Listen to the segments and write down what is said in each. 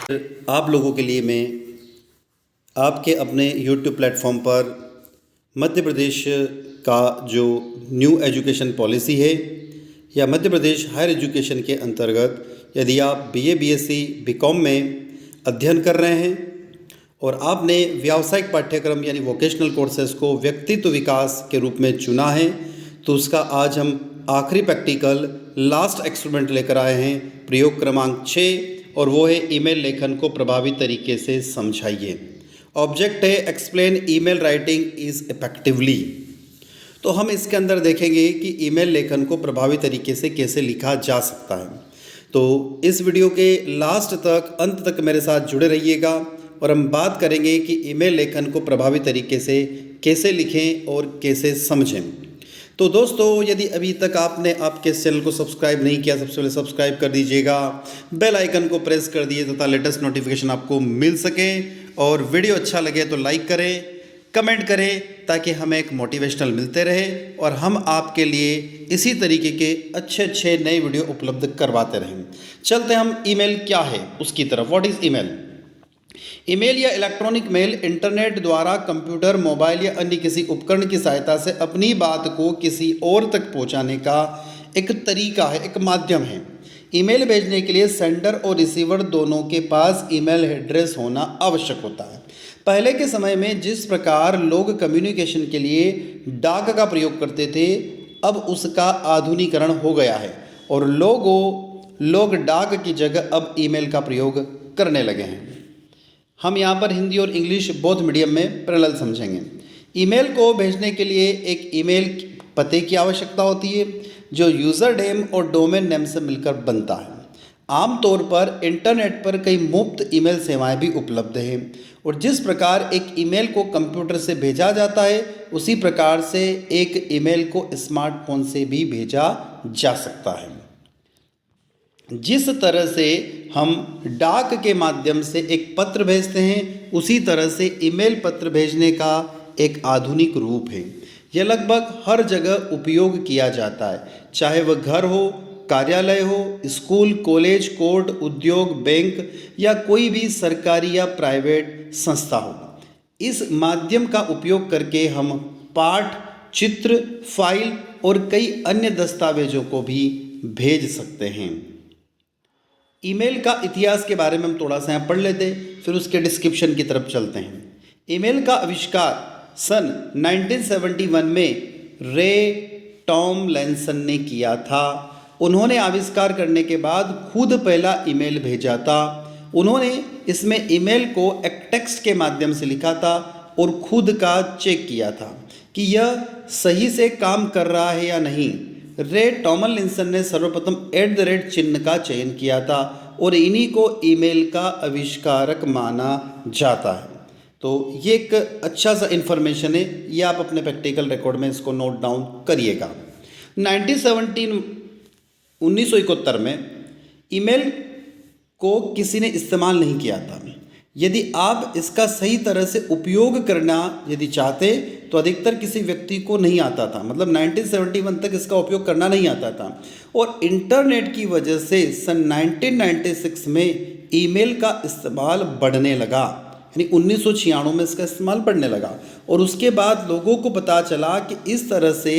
आप लोगों के लिए मैं आपके अपने YouTube प्लेटफॉर्म पर मध्य प्रदेश का जो न्यू एजुकेशन पॉलिसी है या मध्य प्रदेश हायर एजुकेशन के अंतर्गत यदि आप BA BSc BCom में अध्ययन कर रहे हैं और आपने व्यावसायिक पाठ्यक्रम यानी वोकेशनल कोर्सेज को व्यक्तित्व विकास के रूप में चुना है, तो उसका आज हम आखिरी प्रैक्टिकल लास्ट एक्सपेरिमेंट लेकर आए हैं, प्रयोग क्रमांक 6, और वो है ईमेल लेखन को प्रभावी तरीके से समझाइए। ऑब्जेक्ट है explain email writing is effectively. तो हम इसके अंदर देखेंगे कि ईमेल लेखन को प्रभावी तरीके से कैसे लिखा जा सकता है। तो इस वीडियो के लास्ट तक, अंत तक मेरे साथ जुड़े रहिएगा और हम बात करेंगे कि ईमेल लेखन को प्रभावी तरीके से कैसे लिखें और कैसे समझें। तो दोस्तों, यदि अभी तक आपने आपके इस चैनल को सब्सक्राइब नहीं किया, सबसे पहले सब्सक्राइब कर दीजिएगा, बेल आइकन को प्रेस कर दीजिए तथा लेटेस्ट नोटिफिकेशन आपको मिल सके। और वीडियो अच्छा लगे तो लाइक करें, कमेंट करें, ताकि हमें एक मोटिवेशनल मिलते रहे और हम आपके लिए इसी तरीके के अच्छे नए वीडियो उपलब्ध करवाते रहें। चलते हम ईमेल क्या है उसकी तरफ। What is email? ईमेल या इलेक्ट्रॉनिक मेल इंटरनेट द्वारा कंप्यूटर, मोबाइल या अन्य किसी उपकरण की सहायता से अपनी बात को किसी और तक पहुंचाने का एक तरीका है, एक माध्यम है। ईमेल भेजने के लिए सेंडर और रिसीवर दोनों के पास ईमेल एड्रेस होना आवश्यक होता है। पहले के समय में जिस प्रकार लोग कम्युनिकेशन के लिए डाक का प्रयोग करते थे, अब उसका आधुनिकीकरण हो गया है और लोग डाक की जगह अब ईमेल का प्रयोग करने लगे हैं। हम यहाँ पर हिंदी और इंग्लिश बोथ मीडियम में पैरेलल समझेंगे। ईमेल को भेजने के लिए एक ईमेल पते की आवश्यकता होती है जो यूज़र नेम और डोमेन नेम से मिलकर बनता है। आमतौर पर इंटरनेट पर कई मुफ्त ईमेल सेवाएं भी उपलब्ध हैं और जिस प्रकार एक ईमेल को कंप्यूटर से भेजा जाता है, उसी प्रकार से एक ईमेल को स्मार्टफोन से भी भेजा जा सकता है। जिस तरह से हम डाक के माध्यम से एक पत्र भेजते हैं, उसी तरह से ईमेल पत्र भेजने का एक आधुनिक रूप है। यह लगभग हर जगह उपयोग किया जाता है, चाहे वह घर हो, कार्यालय हो, स्कूल, कॉलेज, कोर्ट, उद्योग, बैंक या कोई भी सरकारी या प्राइवेट संस्था हो। इस माध्यम का उपयोग करके हम पाठ, चित्र, फाइल और कई अन्य दस्तावेजों को भी भेज सकते हैं। ईमेल का इतिहास के बारे में हम थोड़ा सा यहाँ पढ़ लेते हैं, फिर उसके डिस्क्रिप्शन की तरफ चलते हैं। ईमेल का आविष्कार सन 1971 में रे टॉमलिंसन ने किया था। उन्होंने आविष्कार करने के बाद खुद पहला ईमेल भेजा था। उन्होंने इसमें ईमेल को एक टेक्स्ट के माध्यम से लिखा था और खुद का चेक किया था कि यह सही से काम कर रहा है या नहीं। रे टॉमलिंसन ने सर्वप्रथम @ चिन्ह का चयन किया था और इन्हीं को ईमेल का आविष्कारक माना जाता है। तो ये एक अच्छा सा इन्फॉर्मेशन है, ये आप अपने प्रैक्टिकल रिकॉर्ड में इसको नोट डाउन करिएगा। 1971 में ईमेल को किसी ने इस्तेमाल नहीं किया था। यदि आप इसका सही तरह से उपयोग करना यदि चाहते तो अधिकतर किसी व्यक्ति को नहीं आता था, मतलब 1971 तक इसका उपयोग करना नहीं आता था। और इंटरनेट की वजह से सन 1996 में ईमेल का इस्तेमाल बढ़ने लगा, यानी 1996 में इसका इस्तेमाल बढ़ने लगा। और उसके बाद लोगों को पता चला कि इस तरह से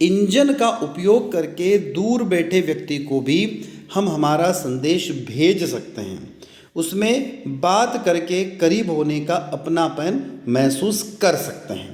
इंजन का उपयोग करके दूर बैठे व्यक्ति को भी हम हमारा संदेश भेज सकते हैं, उसमें बात करके करीब होने का अपनापन महसूस कर सकते हैं।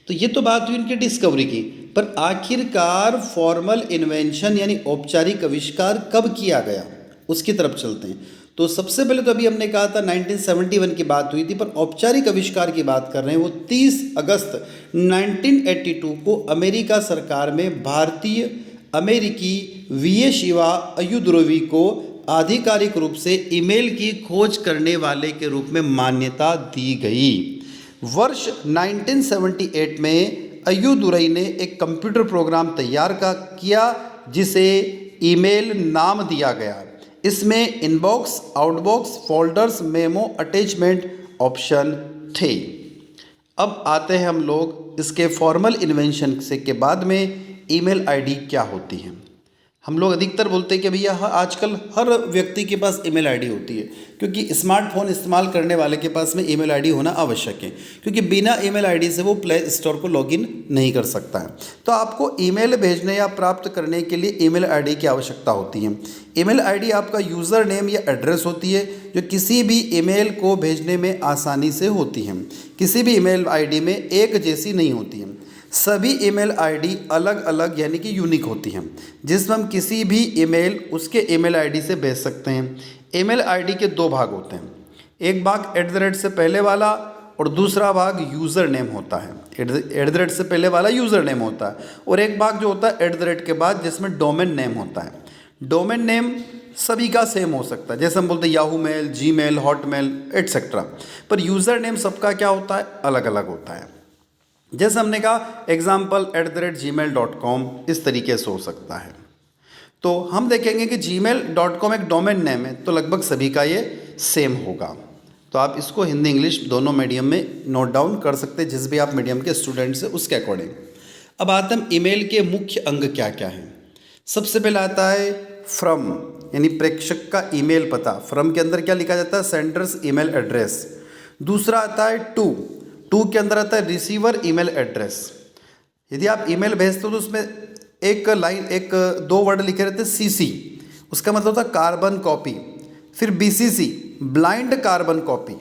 तो ये तो बात हुई उनकी डिस्कवरी की, पर आखिरकार फॉर्मल इन्वेंशन यानी औपचारिक आविष्कार कब किया गया उसकी तरफ चलते हैं। तो सबसे पहले तो अभी हमने कहा था 1971 की बात हुई थी, पर औपचारिक आविष्कार की बात कर रहे हैं वो 30 अगस्त 1982 को अमेरिका सरकार में भारतीय अमेरिकी VA शिवा अयुद्रोवी को आधिकारिक रूप से ईमेल की खोज करने वाले के रूप में मान्यता दी गई। वर्ष 1978 में अय्युदुरई ने एक कंप्यूटर प्रोग्राम तैयार किया जिसे ईमेल नाम दिया गया। इसमें inbox, outbox, folders, memo, attachment option थे। अब आते हैं हम लोग इसके फॉर्मल इन्वेंशन से के बाद में ईमेल आईडी क्या होती है। हम लोग अधिकतर बोलते हैं कि भैया आजकल हर व्यक्ति के पास ईमेल आईडी होती है, क्योंकि स्मार्टफोन इस्तेमाल करने वाले के पास में ईमेल आईडी होना आवश्यक है, क्योंकि बिना ईमेल आईडी से वो प्ले स्टोर को लॉगिन नहीं कर सकता है। तो आपको ईमेल भेजने या प्राप्त करने के लिए ईमेल आईडी की आवश्यकता होती है। ईमेल आईडी आपका यूज़र नेम या एड्रेस होती है, जो किसी भी ईमेल को भेजने में आसानी से होती है। किसी भी ईमेल आईडी में एक जैसी नहीं होती है। सभी ईमेल आईडी अलग अलग यानी कि यूनिक होती हैं, जिसमें हम किसी भी ईमेल उसके ईमेल आईडी से भेज सकते हैं। ईमेल आईडी के दो भाग होते हैं, एक भाग @ से पहले वाला और दूसरा भाग यूज़र नेम होता है। @ से पहले वाला यूज़र नेम होता है और एक भाग जो होता है @ के बाद, जिसमें डोमेन नेम होता है। डोमेन नेम सभी का सेम हो सकता है, जैसे हम बोलते हैं Yahoo mail, Gmail, Hotmail etcetera, पर यूज़र नेम सबका क्या होता है, अलग अलग होता है। जैसे हमने कहा एग्जाम्पल @gmail.com इस तरीके से हो सकता है। तो हम देखेंगे कि gmail.com एक डोमेन नेम है, तो लगभग सभी का ये सेम होगा। तो आप इसको हिंदी इंग्लिश दोनों मीडियम में नोट डाउन कर सकते हैं, जिस भी आप मीडियम के स्टूडेंट से उसके अकॉर्डिंग। अब आते हैं ईमेल के मुख्य अंग क्या क्या हैं। सबसे पहले आता है फ्रॉम, यानी प्रेषक का ईमेल पता। फ्रॉम के अंदर क्या लिखा जाता है, सेंडर्स ईमेल एड्रेस। दूसरा आता है टू के अंदर आता है रिसीवर ईमेल एड्रेस। यदि आप ईमेल भेजते हो तो उसमें एक दो वर्ड लिखे रहते हैं CC, उसका मतलब होता है कार्बन कॉपी। फिर BCC ब्लाइंड कार्बन कॉपी।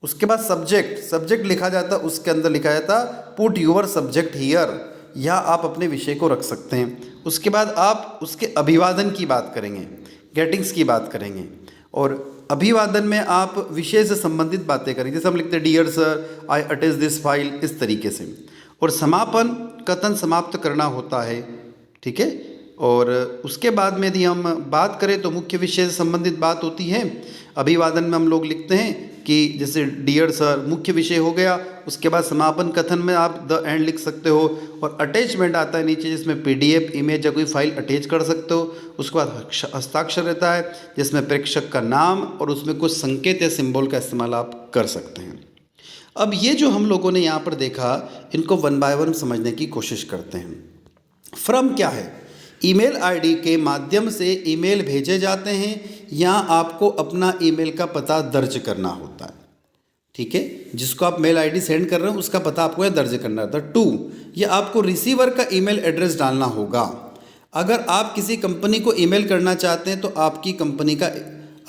उसके बाद सब्जेक्ट लिखा जाता है, उसके अंदर लिखा जाता है पुट यूर सब्जेक्ट हियर, या आप अपने विषय को रख सकते हैं। उसके बाद आप उसके अभिवादन की बात करेंगे, गेटिंग्स की बात करेंगे, और अभिवादन में आप विषय से संबंधित बातें करेंगे, जैसे हम लिखते हैं dear sir I attach this file, इस तरीके से। और समापन कथन समाप्त करना होता है, ठीक है। और उसके बाद में यदि हम बात करें तो मुख्य विषय से संबंधित बात होती है। अभिवादन में हम लोग लिखते हैं कि जैसे डियर सर मुख्य विषय हो गया, उसके बाद समापन कथन में आप द एंड लिख सकते हो, और अटैचमेंट आता है नीचे, जिसमें PDF इमेज या कोई फाइल अटैच कर सकते हो। उसके बाद हस्ताक्षर रहता है, जिसमें प्रेषक का नाम और उसमें कुछ संकेत या सिंबल का इस्तेमाल आप कर सकते हैं। अब ये जो हम लोगों ने यहाँ पर देखा, इनको वन बाय वन समझने की कोशिश करते हैं। फ्रॉम क्या है, ईमेल आईडी के माध्यम से ईमेल भेजे जाते हैं, या आपको अपना ईमेल का पता दर्ज करना होता है, ठीक है। जिसको आप मेल आईडी सेंड कर रहे हो उसका पता आपको यहाँ दर्ज करना होता है। 2, ये आपको रिसीवर का ईमेल एड्रेस डालना होगा। अगर आप किसी कंपनी को ईमेल करना चाहते हैं तो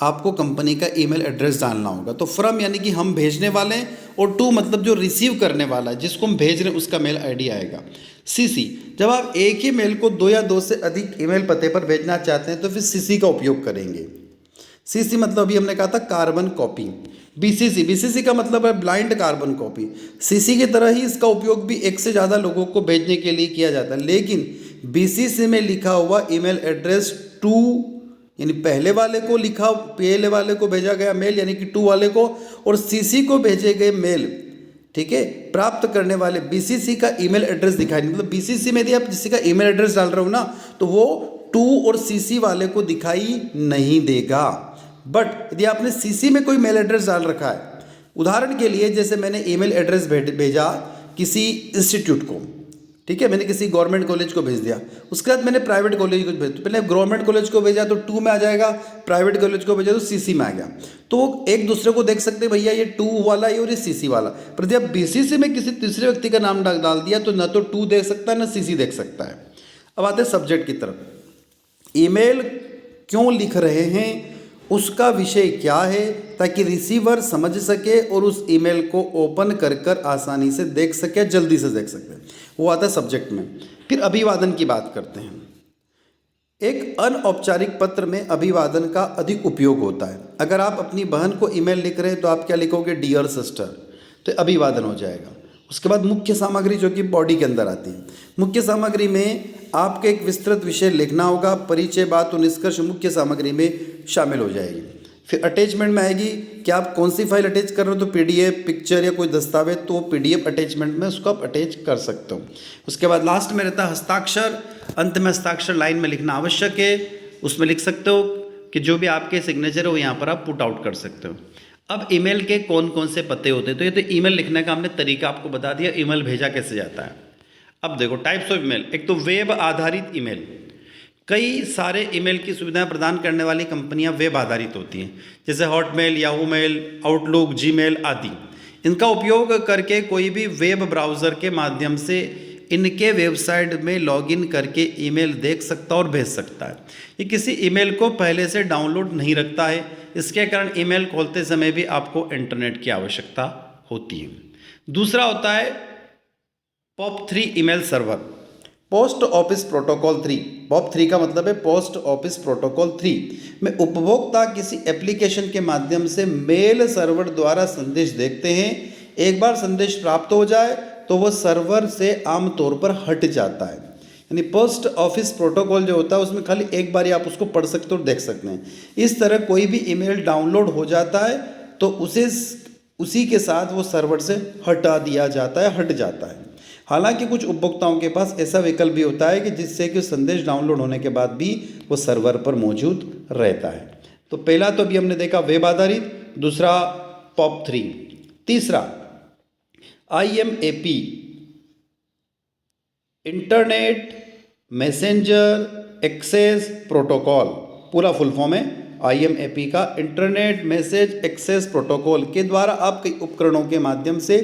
आपको कंपनी का ईमेल एड्रेस डालना होगा। तो फ्रॉम यानी कि हम भेजने वाले हैं, और 2 मतलब जो रिसीव करने वाला है, जिसको हम भेज रहे हैं उसका मेल आईडी आएगा। CC, जब आप एक ही मेल को 2 या 2 से अधिक ईमेल पते पर भेजना चाहते हैं तो फिर CC का उपयोग करेंगे। CC मतलब अभी हमने कहा था कार्बन कॉपी। BCC का मतलब है ब्लाइंड कार्बन कॉपी। CC की तरह ही इसका उपयोग भी एक से ज़्यादा लोगों को भेजने के लिए किया जाता है, लेकिन BCC में लिखा हुआ ईमेल एड्रेस 2 यानी पहले वाले को भेजा गया मेल यानी कि 2 वाले को, और CC को भेजे गए मेल, ठीक है, प्राप्त करने वाले BCC का ईमेल एड्रेस दिखाई नहीं। मतलब BCC में यदि आप किसी का ईमेल एड्रेस डाल रहे हो ना, तो वो 2 और CC वाले को दिखाई नहीं देगा। बट यदि आपने CC में कोई मेल एड्रेस डाल रखा है, उदाहरण के लिए जैसे मैंने ईमेल एड्रेस भेजा किसी इंस्टीट्यूट को, ठीक है, मैंने किसी गवर्नमेंट कॉलेज को भेज दिया, उसके बाद मैंने प्राइवेट कॉलेज को भेज, पहले गवर्नमेंट कॉलेज को भेजा तो 2 में आ जाएगा, प्राइवेट कॉलेज को भेजा तो CC में आ गया। तो एक दूसरे को देख सकते हैं भैया ये 2 वाला है और ये CC वाला। पर जब BCC में किसी तीसरे व्यक्ति का नाम डाल दिया तो ना तो 2 देख सकता है ना CC देख सकता है। अब आते हैं सब्जेक्ट की तरफ। ईमेल क्यों लिख रहे हैं, उसका विषय क्या है, ताकि रिसीवर समझ सके और उस ईमेल को ओपन कर आसानी से देख सके, जल्दी से देख सके, वो आता है सब्जेक्ट में। फिर अभिवादन की बात करते हैं। एक अनौपचारिक पत्र में अभिवादन का अधिक उपयोग होता है। अगर आप अपनी बहन को ईमेल लिख रहे हैं तो आप क्या लिखोगे, डियर सिस्टर, तो अभिवादन हो जाएगा। उसके बाद मुख्य सामग्री जो कि बॉडी के अंदर आती है। मुख्य सामग्री में आपके एक विस्तृत विषय लिखना होगा, परिचय, बात और निष्कर्ष मुख्य सामग्री में शामिल हो जाएगी। फिर अटैचमेंट में आएगी कि आप कौन सी फाइल अटैच कर रहे हो, तो PDF, पिक्चर या कोई दस्तावेज, तो PDF अटैचमेंट में उसको आप अटैच कर सकते हो। उसके बाद लास्ट में रहता है हस्ताक्षर। अंत में हस्ताक्षर लाइन में लिखना आवश्यक है। उसमें लिख सकते हो कि जो भी आपके सिग्नेचर है वो यहाँ पर आप पुट आउट कर सकते हो। अब ईमेल के कौन कौन से पते होते हैं, तो ये तो ईमेल लिखने का हमने तरीका आपको बता दिया, ईमेल भेजा कैसे जाता है। अब देखो टाइप्स ऑफ ईमेल। एक तो वेब आधारित ईमेल, कई सारे ईमेल की सुविधाएं प्रदान करने वाली कंपनियां वेब आधारित होती हैं, जैसे Hotmail, Yahoo mail, Outlook, Gmail आदि। इनका उपयोग करके कोई भी वेब ब्राउज़र के माध्यम से इनके वेबसाइट में लॉगिन करके ईमेल देख सकता और भेज सकता है। ये किसी ईमेल को पहले से डाउनलोड नहीं रखता है, इसके कारण ईमेल खोलते समय भी आपको इंटरनेट की आवश्यकता होती है। दूसरा होता है POP3 email server, post office protocol 3। POP3 का मतलब है पोस्ट ऑफिस प्रोटोकॉल 3 में उपभोक्ता किसी एप्लीकेशन के माध्यम से मेल सर्वर द्वारा संदेश देखते हैं। एक बार संदेश प्राप्त हो जाए तो वह सर्वर से आमतौर पर हट जाता है। यानी पोस्ट ऑफिस प्रोटोकॉल जो होता है उसमें खाली एक बार ही आप उसको पढ़ सकते हो और देख सकते हैं। इस तरह कोई भी ईमेल डाउनलोड हो जाता है तो उसी के साथ वो सर्वर से हटा दिया जाता है, हट जाता है। हालांकि कुछ उपभोक्ताओं के पास ऐसा विकल्प भी होता है कि जिससे कि संदेश डाउनलोड होने के बाद भी वो सर्वर पर मौजूद रहता है। तो पहला तो अभी हमने देखा वेब आधारित, दूसरा POP3, तीसरा IMAP, internet messenger access protocol. पूरा फुल फॉर्म है IMAP का, इंटरनेट मैसेज एक्सेस प्रोटोकॉल के द्वारा आप कई उपकरणों के माध्यम से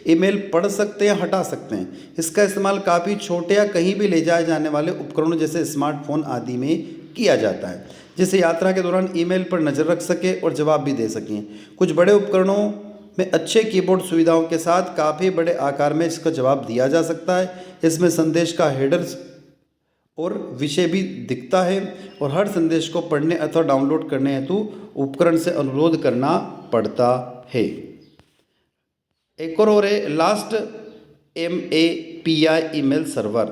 ईमेल पढ़ सकते हैं, हटा सकते हैं। इसका इस्तेमाल काफ़ी छोटे या कहीं भी ले जाए जाने वाले उपकरणों जैसे स्मार्टफोन आदि में किया जाता है, जिससे यात्रा के दौरान ईमेल पर नज़र रख सके और जवाब भी दे सकें। कुछ बड़े उपकरणों में अच्छे कीबोर्ड सुविधाओं के साथ काफ़ी बड़े आकार में इसका जवाब दिया जा सकता है। इसमें संदेश का हेडर्स और विषय भी दिखता है और हर संदेश को पढ़ने अथवा डाउनलोड करने हेतु उपकरण से अनुरोध करना पड़ता है। एक और है last MAPI email server,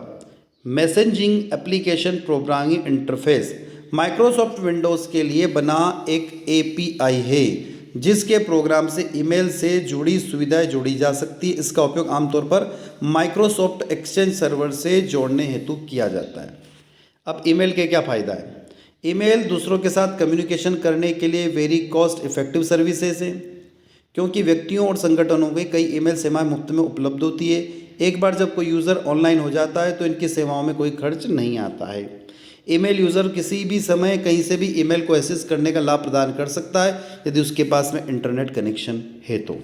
messaging application programming interface. Microsoft Windows के लिए बना एक API है जिसके प्रोग्राम से ईमेल से जुड़ी सुविधाएं जोड़ी जा सकती है। इसका उपयोग आमतौर पर माइक्रोसॉफ्ट एक्सचेंज सर्वर से जोड़ने हेतु किया जाता है। अब ईमेल के क्या फ़ायदा है? ईमेल दूसरों के साथ कम्युनिकेशन करने के लिए वेरी कॉस्ट इफ़ेक्टिव सर्विसेज है, क्योंकि व्यक्तियों और संगठनों में कई ईमेल सेवाएं मुफ्त में उपलब्ध होती है। एक बार जब कोई यूज़र ऑनलाइन हो जाता है तो इनकी सेवाओं में कोई खर्च नहीं आता है। ईमेल यूज़र किसी भी समय कहीं से भी ईमेल को एक्सेस करने का लाभ प्रदान कर सकता है यदि उसके पास में इंटरनेट कनेक्शन है तो।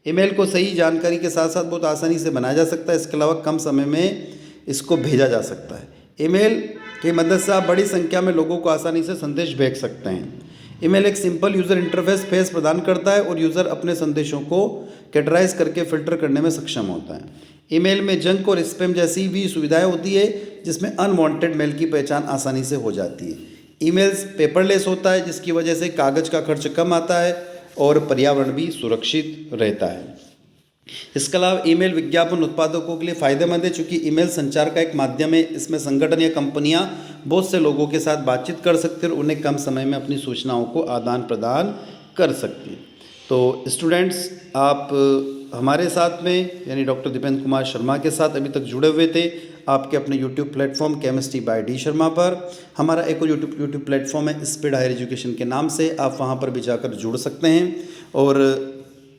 ईमेल को सही जानकारी के साथ साथ बहुत आसानी से बनाया जा सकता है। इसके अलावा कम समय में इसको भेजा जा सकता है। ईमेल की मदद से आप बड़ी संख्या में लोगों को आसानी से संदेश भेज सकते हैं। ईमेल एक सिंपल यूज़र इंटरफेस प्रदान करता है और यूज़र अपने संदेशों को कैटेगराइज करके फ़िल्टर करने में सक्षम होता है। ईमेल में जंक और स्पैम जैसी भी सुविधाएं होती है जिसमें अनवांटेड मेल की पहचान आसानी से हो जाती है। ईमेल्स पेपरलेस होता है जिसकी वजह से कागज़ का खर्च कम आता है और पर्यावरण भी सुरक्षित रहता है। इसके अलावा ईमेल विज्ञापन उत्पादकों के लिए फ़ायदेमंद है, चूँकि ईमेल संचार का एक माध्यम है। इसमें संगठन या कंपनियां बहुत से लोगों के साथ बातचीत कर सकते हैं और उन्हें कम समय में अपनी सूचनाओं को आदान प्रदान कर सकती हैं। तो स्टूडेंट्स, आप हमारे साथ में यानी डॉक्टर दीपेंद्र कुमार शर्मा के साथ अभी तक जुड़े हुए थे आपके अपने YouTube platform chemistry bye D Sharma पर। हमारा एक और यूट्यूब प्लेटफॉर्म है स्पीड हायर एजुकेशन के नाम से, आप वहाँ पर भी जाकर जुड़ सकते हैं। और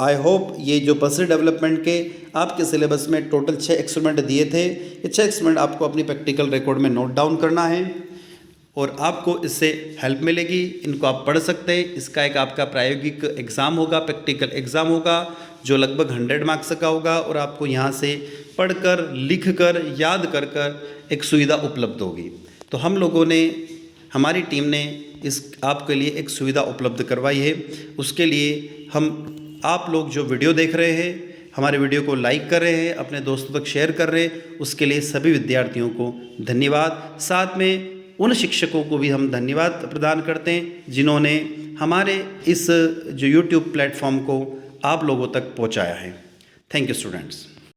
आई होप ये जो पर्सनल डेवलपमेंट के आपके सिलेबस में टोटल 6 एक्सपेरिमेंट दिए थे, ये 6 एक्सपेरिमेंट आपको अपनी प्रैक्टिकल रिकॉर्ड में नोट डाउन करना है और आपको इससे हेल्प मिलेगी। इनको आप पढ़ सकते हैं। इसका एक आपका प्रायोगिक एग्ज़ाम होगा, प्रैक्टिकल एग्ज़ाम होगा जो लगभग 100 मार्क्स का होगा और आपको यहाँ से पढ़कर, लिखकर, याद कर कर एक सुविधा उपलब्ध होगी। तो हम लोगों ने, हमारी टीम ने इस आपके लिए एक सुविधा उपलब्ध करवाई है। उसके लिए हम, आप लोग जो वीडियो देख रहे हैं, हमारे वीडियो को लाइक कर रहे हैं, अपने दोस्तों तक शेयर कर रहे हैं, उसके लिए सभी विद्यार्थियों को धन्यवाद। साथ में उन शिक्षकों को भी हम धन्यवाद प्रदान करते हैं जिन्होंने हमारे इस जो YouTube प्लेटफॉर्म को आप लोगों तक पहुंचाया है। Thank you students.